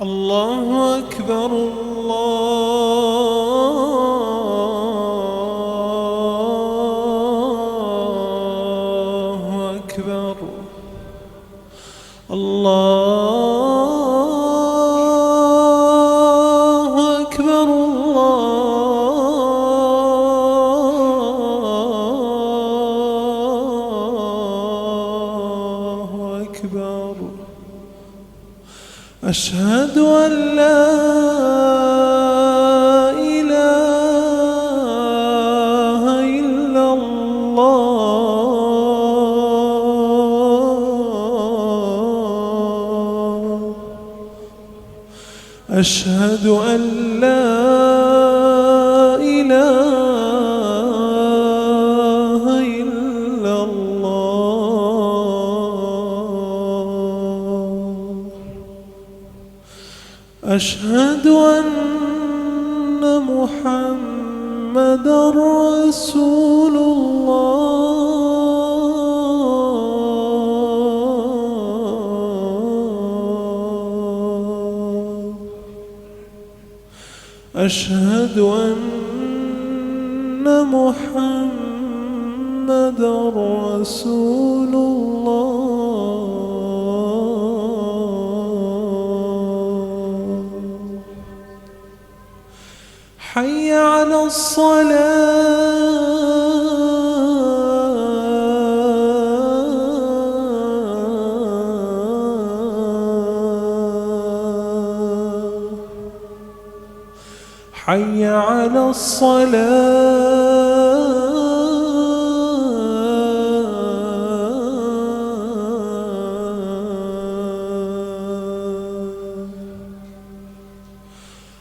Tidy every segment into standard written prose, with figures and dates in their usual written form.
الله أكبر الله أكبر الله أكبر الله أكبر أشهد أن لا إله إلا الله أشهد أن لا إله إلا الله أشهد أن محمدًا رسول الله أشهد أن محمدًا رسول الله حي على الصلاة حي على الصلاة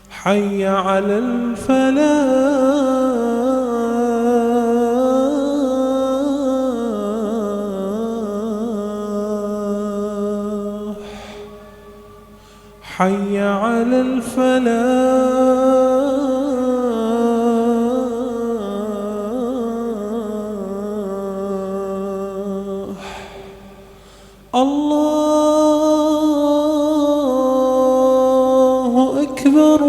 حي على الفلاح حي على الفلاح الله أكبر